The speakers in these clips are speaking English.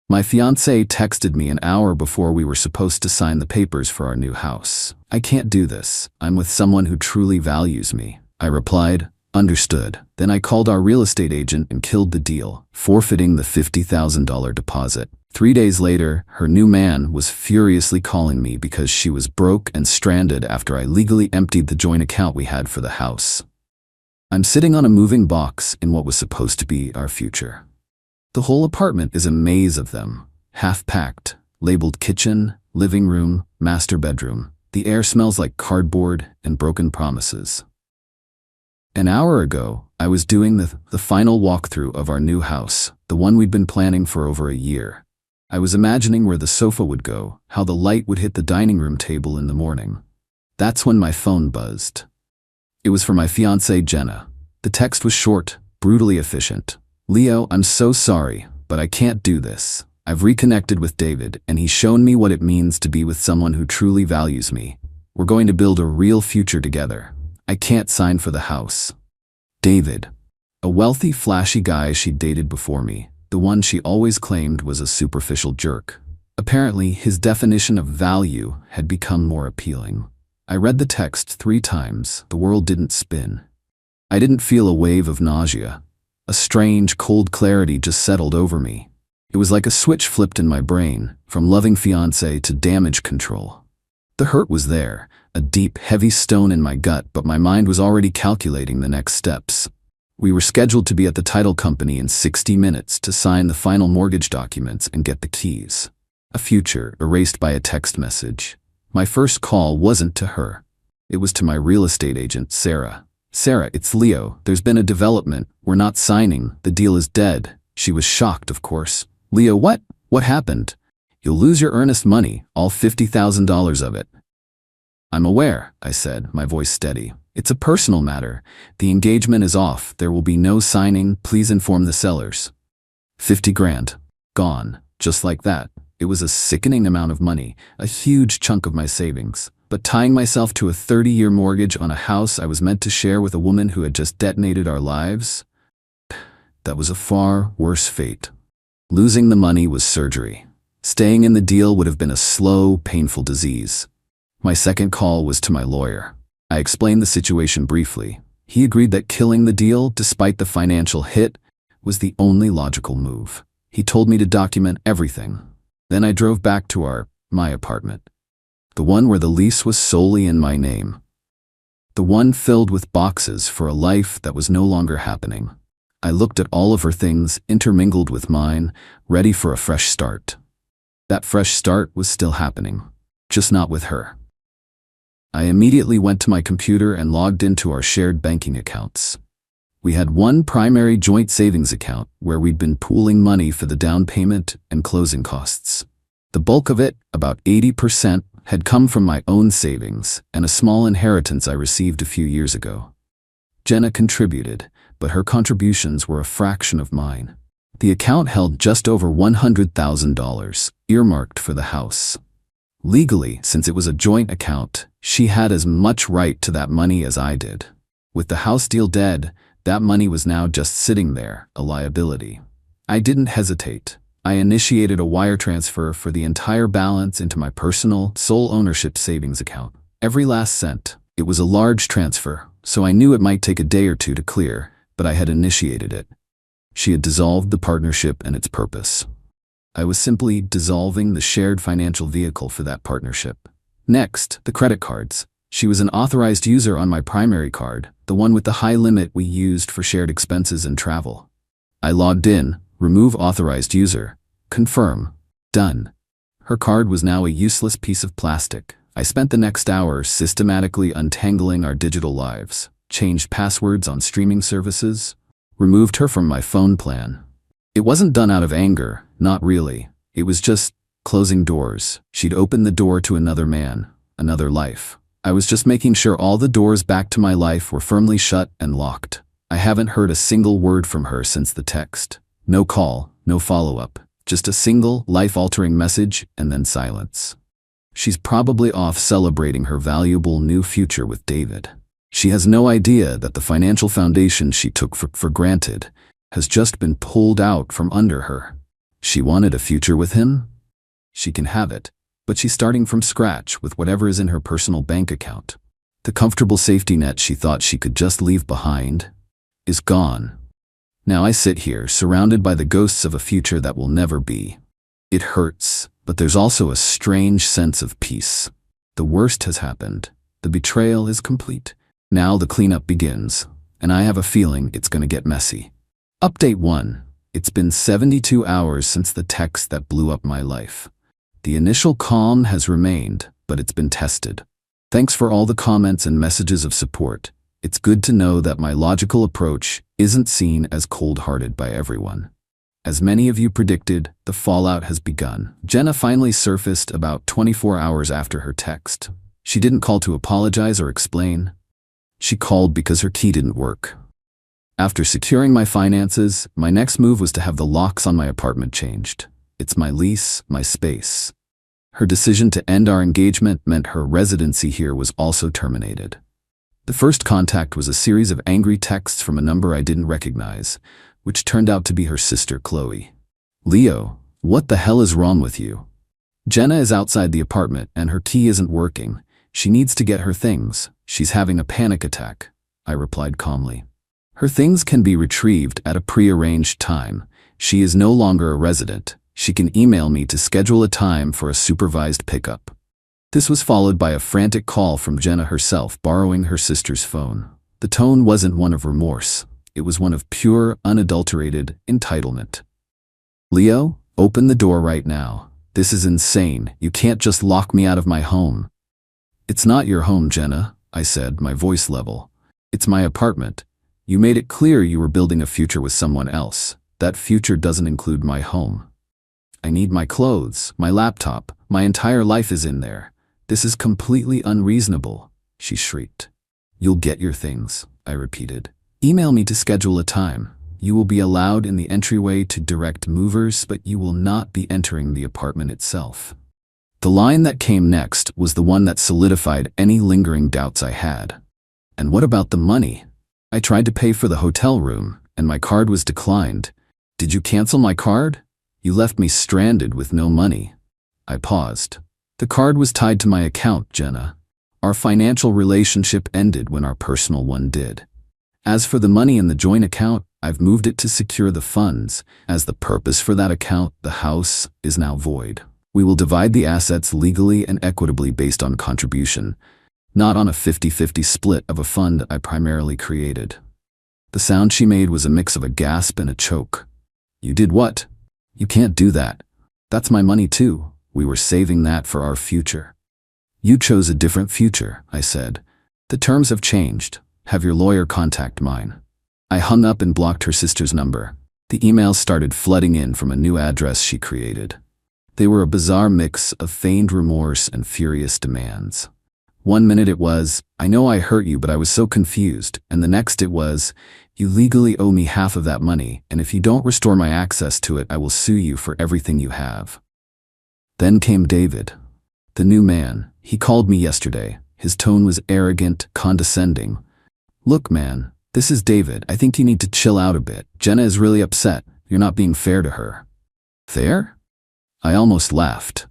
My fiancée texted me an hour before we were supposed to sign the papers for our new house. "I can't do this. I'm with someone who truly values me." I replied, "Understood." Then I called our real estate agent and killed the deal, forfeiting the $50,000 deposit. 3 days later, her new man was furiously calling me because she was broke and stranded after I legally emptied the joint account we had for the house. I'm sitting on a moving box in what was supposed to be our future. The whole apartment is a maze of them, half-packed, labeled kitchen, living room, master bedroom. The air smells like cardboard and broken promises. An hour ago, I was doing the final walkthrough of our new house, the one we'd been planning for over a year. I was imagining where the sofa would go, how the light would hit the dining room table in the morning. That's when my phone buzzed. It was for my fiancée Jenna. The text was short, brutally efficient. "Leo, I'm so sorry, but I can't do this. I've reconnected with David, and he's shown me what it means to be with someone who truly values me. We're going to build a real future together. I can't sign for the house." David, a wealthy, flashy guy she'd dated before me, the one she always claimed was a superficial jerk. Apparently, his definition of value had become more appealing. I read the text 3 times. The world didn't spin. I didn't feel a wave of nausea. A strange, cold clarity just settled over me. It was like a switch flipped in my brain, from loving fiancé to damage control. The hurt was there, a deep, heavy stone in my gut, but my mind was already calculating the next steps. We were scheduled to be at the title company in 60 minutes to sign the final mortgage documents and get the keys. A future erased by a text message. My first call wasn't to her. It was to my real estate agent, Sarah. "Sarah, it's Leo. There's been a development. We're not signing. The deal is dead." She was shocked, of course. "Leo, what? What happened?" "You'll lose your earnest money, all $50,000 of it." "I'm aware," I said, my voice steady. "It's a personal matter. The engagement is off. There will be no signing. Please inform the sellers." 50 grand. Gone. Just like that. It was a sickening amount of money, a huge chunk of my savings. But tying myself to a 30-year mortgage on a house I was meant to share with a woman who had just detonated our lives? That was a far worse fate. Losing the money was surgery. Staying in the deal would have been a slow, painful disease. My second call was to my lawyer. I explained the situation briefly. He agreed that killing the deal, despite the financial hit, was the only logical move. He told me to document everything. Then I drove back to my apartment. The one where the lease was solely in my name. The one filled with boxes for a life that was no longer happening. I looked at all of her things intermingled with mine, ready for a fresh start. That fresh start was still happening, just not with her. I immediately went to my computer and logged into our shared banking accounts. We had one primary joint savings account where we'd been pooling money for the down payment and closing costs. The bulk of it, about 80%, had come from my own savings and a small inheritance I received a few years ago. Jenna contributed, but her contributions were a fraction of mine. The account held just over $100,000, earmarked for the house. Legally, since it was a joint account, she had as much right to that money as I did. With the house deal dead, that money was now just sitting there, a liability. I didn't hesitate. I initiated a wire transfer for the entire balance into my personal, sole ownership savings account. Every last cent. It was a large transfer, so I knew it might take a day or 2 to clear, but I had initiated it. She had dissolved the partnership and its purpose. I was simply dissolving the shared financial vehicle for that partnership. Next, the credit cards. She was an authorized user on my primary card, the one with the high limit we used for shared expenses and travel. I logged in, remove authorized user, confirm, done. Her card was now a useless piece of plastic. I spent the next hour systematically untangling our digital lives, changed passwords on streaming services, removed her from my phone plan. It wasn't done out of anger, not really. It was just closing doors. She'd opened the door to another man, another life. I was just making sure all the doors back to my life were firmly shut and locked. I haven't heard a single word from her since the text. No call, no follow-up. Just a single, life-altering message and then silence. She's probably off celebrating her valuable new future with David. She has no idea that the financial foundation she took for granted has just been pulled out from under her. She wanted a future with him? She can have it, but she's starting from scratch with whatever is in her personal bank account. The comfortable safety net she thought she could just leave behind is gone. Now I sit here, surrounded by the ghosts of a future that will never be. It hurts, but there's also a strange sense of peace. The worst has happened. The betrayal is complete. Now the cleanup begins, and I have a feeling it's going to get messy. Update 1. It's been 72 hours since the text that blew up my life. The initial calm has remained, but it's been tested. Thanks for all the comments and messages of support. It's good to know that my logical approach isn't seen as cold-hearted by everyone. As many of you predicted, the fallout has begun. Jenna finally surfaced about 24 hours after her text. She didn't call to apologize or explain. She called because her key didn't work. After securing my finances, my next move was to have the locks on my apartment changed. It's my lease, my space. Her decision to end our engagement meant her residency here was also terminated. The first contact was a series of angry texts from a number I didn't recognize, which turned out to be her sister Chloe. "Leo, what the hell is wrong with you? Jenna is outside the apartment and her key isn't working. She needs to get her things. She's having a panic attack," I replied calmly. "Her things can be retrieved at a pre-arranged time. She is no longer a resident. She can email me to schedule a time for a supervised pickup." This was followed by a frantic call from Jenna herself, borrowing her sister's phone. The tone wasn't one of remorse. It was one of pure, unadulterated entitlement. "Leo, open the door right now. This is insane. You can't just lock me out of my home." "It's not your home, Jenna," I said, my voice level. "It's my apartment. You made it clear you were building a future with someone else. That future doesn't include my home. I need my clothes, my laptop, my entire life is in there. This is completely unreasonable," she shrieked. "You'll get your things," I repeated. "Email me to schedule a time. You will be allowed in the entryway to direct movers, but you will not be entering the apartment itself." The line that came next was the one that solidified any lingering doubts I had. "And what about the money? I tried to pay for the hotel room, and my card was declined. Did you cancel my card? You left me stranded with no money." I paused. "The card was tied to my account, Jenna. Our financial relationship ended when our personal one did. As for the money in the joint account, I've moved it to secure the funds, as the purpose for that account, the house, is now void. We will divide the assets legally and equitably based on contribution, not on a 50-50 split of a fund I primarily created." The sound she made was a mix of a gasp and a choke. "You did what? You can't do that. That's my money too. We were saving that for our future." "You chose a different future," I said. "The terms have changed. Have your lawyer contact mine." I hung up and blocked her sister's number. The emails started flooding in from a new address she created. They were a bizarre mix of feigned remorse and furious demands. One minute it was, "I know I hurt you, but I was so confused," and the next it was, "You legally owe me half of that money, and if you don't restore my access to it, I will sue you for everything you have." Then came David, the new man. He called me yesterday. His tone was arrogant, condescending. "Look, man, this is David. I think you need to chill out a bit. Jenna is really upset. You're not being fair to her." "Fair?" I almost laughed.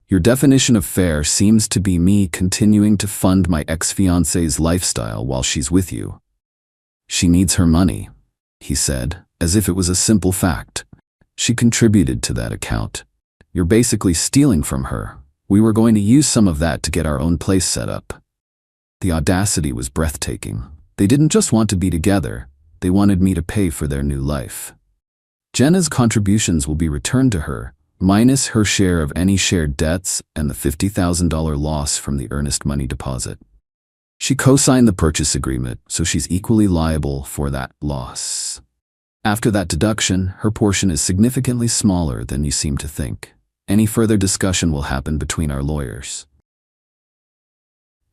"Your definition of fair seems to be me continuing to fund my ex-fiancée's lifestyle while she's with you." "She needs her money," he said, as if it was a simple fact. "She contributed to that account. You're basically stealing from her. We were going to use some of that to get our own place set up." The audacity was breathtaking. They didn't just want to be together, they wanted me to pay for their new life. Jenna's contributions will be returned to her, minus her share of any shared debts and the $50,000 loss from the earnest money deposit. She co-signed the purchase agreement, so she's equally liable for that loss. After that deduction, her portion is significantly smaller than you seem to think. Any further discussion will happen between our lawyers."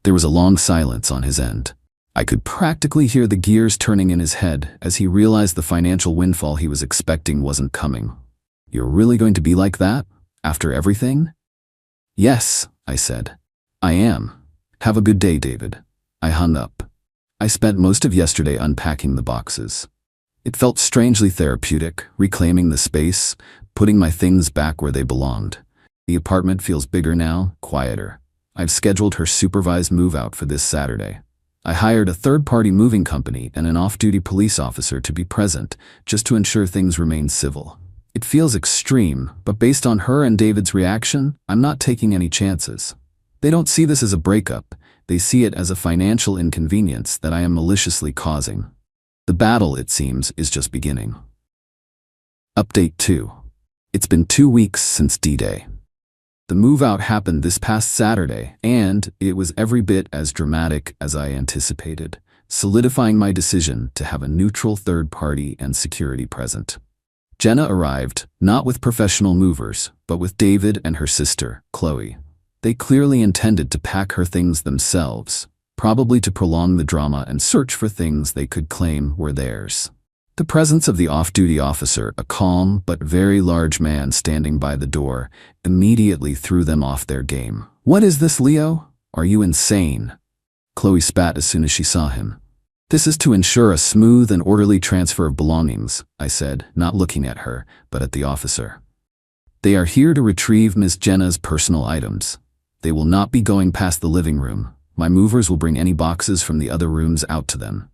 There was a long silence on his end. I could practically hear the gears turning in his head as he realized the financial windfall he was expecting wasn't coming. "You're really going to be like that? After everything?" "Yes," I said. "I am. Have a good day, David." I hung up. I spent most of yesterday unpacking the boxes. It felt strangely therapeutic, reclaiming the space, putting my things back where they belonged. The apartment feels bigger now, quieter. I've scheduled her supervised move-out for this Saturday. I hired a third-party moving company and an off-duty police officer to be present, just to ensure things remain civil. It feels extreme, but based on her and David's reaction, I'm not taking any chances. They don't see this as a breakup. They see it as a financial inconvenience that I am maliciously causing. The battle, it seems, is just beginning. Update 2. It's been 2 weeks since D-Day. The move-out happened this past Saturday, and it was every bit as dramatic as I anticipated, solidifying my decision to have a neutral third party and security present. Jenna arrived, not with professional movers, but with David and her sister, Chloe. They clearly intended to pack her things themselves, probably to prolong the drama and search for things they could claim were theirs. The presence of the off-duty officer, a calm but very large man standing by the door, immediately threw them off their game. "What is this, Leo? Are you insane?" Chloe spat as soon as she saw him. "This is to ensure a smooth and orderly transfer of belongings," I said, not looking at her, but at the officer. "They are here to retrieve Miss Jenna's personal items. They will not be going past the living room. My movers will bring any boxes from the other rooms out to them."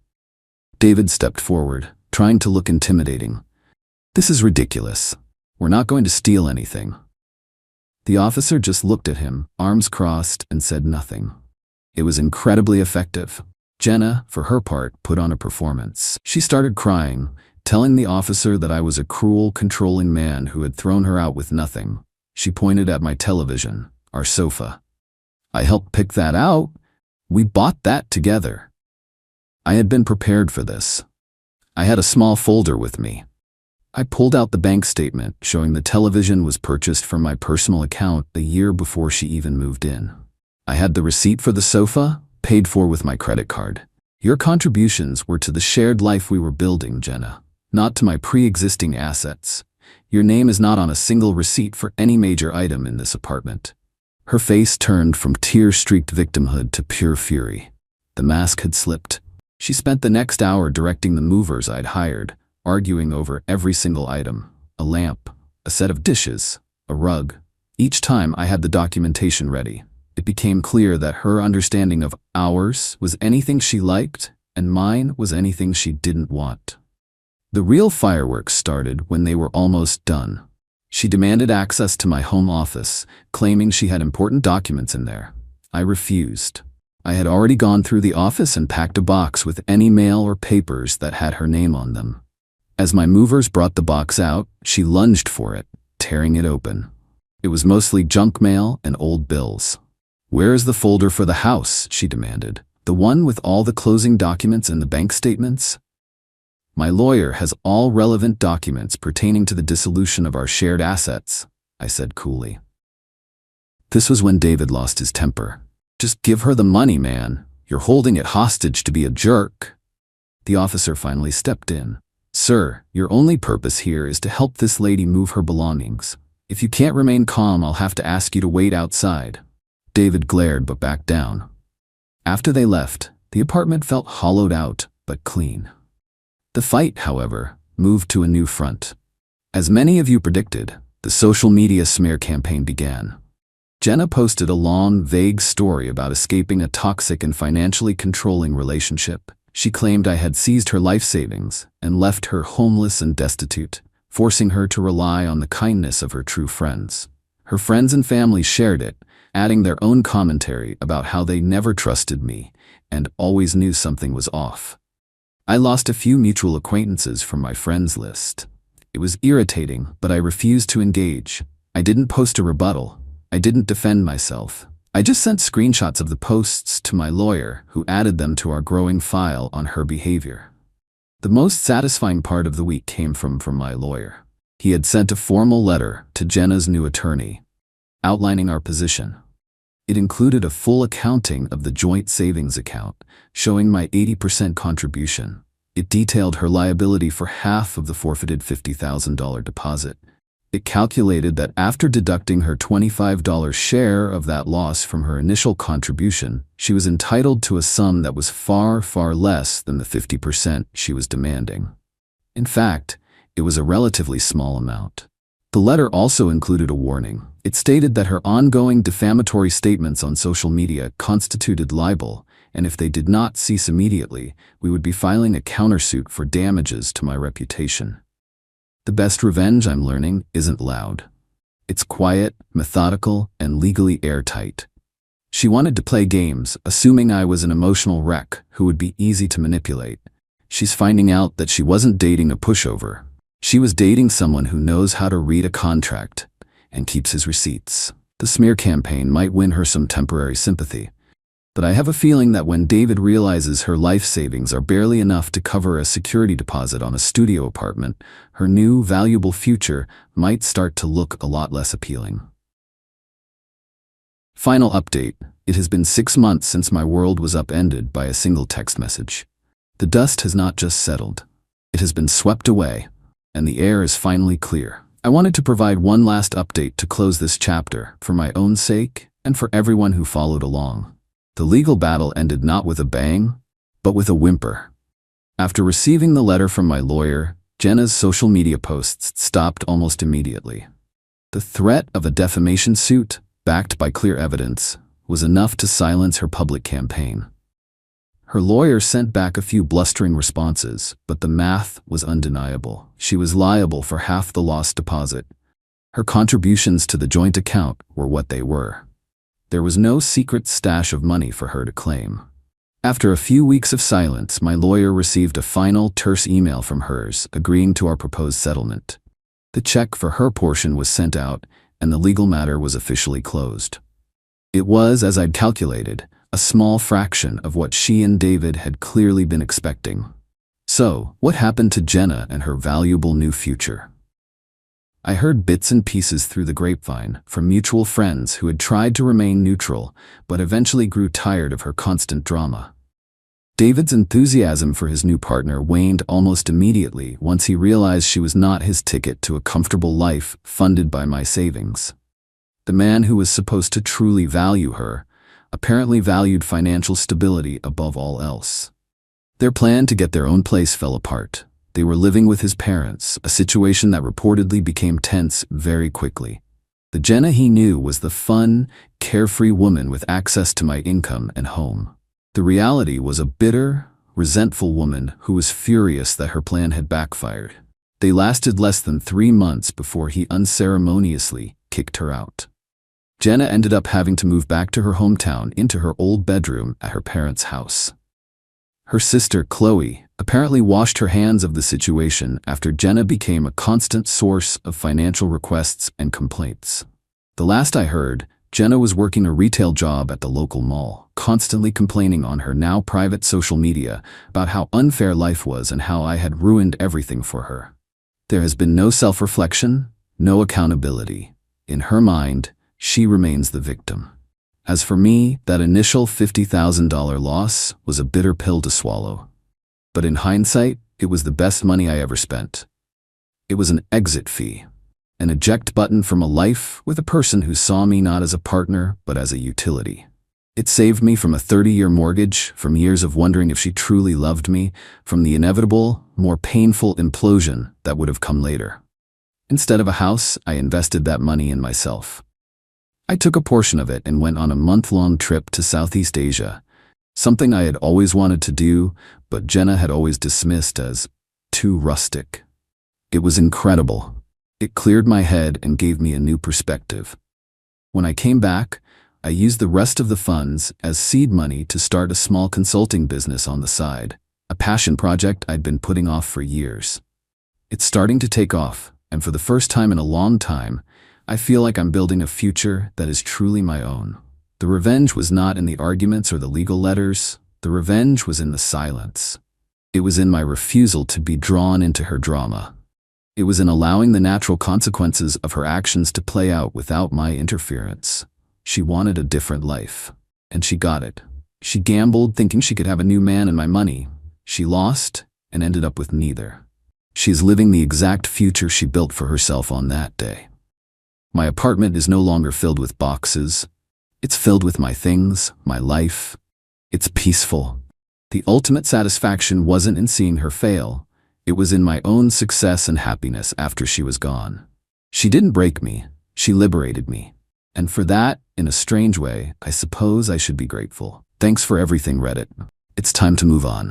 David stepped forward, trying to look intimidating. "This is ridiculous. We're not going to steal anything." The officer just looked at him, arms crossed, and said nothing. It was incredibly effective. Jenna, for her part, put on a performance. She started crying, telling the officer that I was a cruel, controlling man who had thrown her out with nothing. She pointed at my television, our sofa. "I helped pick that out. We bought that together." I had been prepared for this. I had a small folder with me. I pulled out the bank statement showing the television was purchased from my personal account a year before she even moved in. I had the receipt for the sofa, paid for with my credit card. "Your contributions were to the shared life we were building, Jenna, not to my pre-existing assets. Your name is not on a single receipt for any major item in this apartment." Her face turned from tear-streaked victimhood to pure fury. The mask had slipped. She spent the next hour directing the movers I'd hired, arguing over every single item: a lamp, a set of dishes, a rug. Each time I had the documentation ready, it became clear that her understanding of ours was anything she liked, and mine was anything she didn't want. The real fireworks started when they were almost done. She demanded access to my home office, claiming she had important documents in there. I refused. I had already gone through the office and packed a box with any mail or papers that had her name on them. As my movers brought the box out, she lunged for it, tearing it open. It was mostly junk mail and old bills. "Where is the folder for the house?" she demanded. "The one with all the closing documents and the bank statements?" "My lawyer has all relevant documents pertaining to the dissolution of our shared assets," I said coolly. This was when David lost his temper. "Just give her the money, man. You're holding it hostage to be a jerk." The officer finally stepped in. "Sir, your only purpose here is to help this lady move her belongings. If you can't remain calm, I'll have to ask you to wait outside." David glared but backed down. After they left, the apartment felt hollowed out but clean. The fight, however, moved to a new front. As many of you predicted, the social media smear campaign began. Jenna posted a long, vague story about escaping a toxic and financially controlling relationship. She claimed I had seized her life savings and left her homeless and destitute, forcing her to rely on the kindness of her true friends. Her friends and family shared it, adding their own commentary about how they never trusted me and always knew something was off. I lost a few mutual acquaintances from my friends list. It was irritating, but I refused to engage. I didn't post a rebuttal. I didn't defend myself. I just sent screenshots of the posts to my lawyer, who added them to our growing file on her behavior. The most satisfying part of the week came from my lawyer. He had sent a formal letter to Jenna's new attorney, outlining our position. It included a full accounting of the joint savings account, showing my 80% contribution. It detailed her liability for half of the forfeited $50,000 deposit. It calculated that after deducting her $25 share of that loss from her initial contribution, she was entitled to a sum that was far, far less than the 50% she was demanding. In fact, it was a relatively small amount. The letter also included a warning. It stated that her ongoing defamatory statements on social media constituted libel, and if they did not cease immediately, we would be filing a countersuit for damages to my reputation. The best revenge, I'm learning, isn't loud. It's quiet, methodical, and legally airtight. She wanted to play games, assuming I was an emotional wreck who would be easy to manipulate. She's finding out that she wasn't dating a pushover. She was dating someone who knows how to read a contract and keeps his receipts. The smear campaign might win her some temporary sympathy, but I have a feeling that when David realizes her life savings are barely enough to cover a security deposit on a studio apartment, her new, valuable future might start to look a lot less appealing. Final update. It has been 6 months since my world was upended by a single text message. The dust has not just settled. It has been swept away, and the air is finally clear. I wanted to provide one last update to close this chapter, for my own sake and for everyone who followed along. The legal battle ended not with a bang, but with a whimper. After receiving the letter from my lawyer, Jenna's social media posts stopped almost immediately. The threat of a defamation suit, backed by clear evidence, was enough to silence her public campaign. Her lawyer sent back a few blustering responses, but the math was undeniable. She was liable for half the lost deposit. Her contributions to the joint account were what they were. There was no secret stash of money for her to claim. After a few weeks of silence, my lawyer received a final terse email from hers, agreeing to our proposed settlement. The check for her portion was sent out, and the legal matter was officially closed. It was, as I'd calculated, a small fraction of what she and David had clearly been expecting. So, what happened to Jenna and her valuable new future? I heard bits and pieces through the grapevine from mutual friends who had tried to remain neutral, but eventually grew tired of her constant drama. David's enthusiasm for his new partner waned almost immediately once he realized she was not his ticket to a comfortable life funded by my savings. The man who was supposed to truly value her apparently valued financial stability above all else. Their plan to get their own place fell apart. They were living with his parents, a situation that reportedly became tense very quickly. The Jenna he knew was the fun, carefree woman with access to my income and home. The reality was a bitter, resentful woman who was furious that her plan had backfired. They lasted less than 3 months before he unceremoniously kicked her out. Jenna ended up having to move back to her hometown into her old bedroom at her parents' house. Her sister, Chloe, apparently washed her hands of the situation after Jenna became a constant source of financial requests and complaints. The last I heard, Jenna was working a retail job at the local mall, constantly complaining on her now private social media about how unfair life was and how I had ruined everything for her. There has been no self-reflection, no accountability. In her mind, she remains the victim. As for me, that initial $50,000 loss was a bitter pill to swallow. But in hindsight, it was the best money I ever spent. It was an exit fee, an eject button from a life with a person who saw me not as a partner, but as a utility. It saved me from a 30-year mortgage, from years of wondering if she truly loved me, from the inevitable, more painful implosion that would have come later. Instead of a house, I invested that money in myself. I took a portion of it and went on a month-long trip to Southeast Asia, something I had always wanted to do, but Jenna had always dismissed as too rustic. It was incredible. It cleared my head and gave me a new perspective. When I came back, I used the rest of the funds as seed money to start a small consulting business on the side, a passion project I'd been putting off for years. It's starting to take off, and for the first time in a long time, I feel like I'm building a future that is truly my own. The revenge was not in the arguments or the legal letters. The revenge was in the silence. It was in my refusal to be drawn into her drama. It was in allowing the natural consequences of her actions to play out without my interference. She wanted a different life, and she got it. She gambled thinking she could have a new man and my money. She lost and ended up with neither. She is living the exact future she built for herself on that day. My apartment is no longer filled with boxes. It's filled with my things, my life. It's peaceful. The ultimate satisfaction wasn't in seeing her fail. It was in my own success and happiness after she was gone. She didn't break me, she liberated me. And for that, in a strange way, I suppose I should be grateful. Thanks for everything, Reddit. It's time to move on.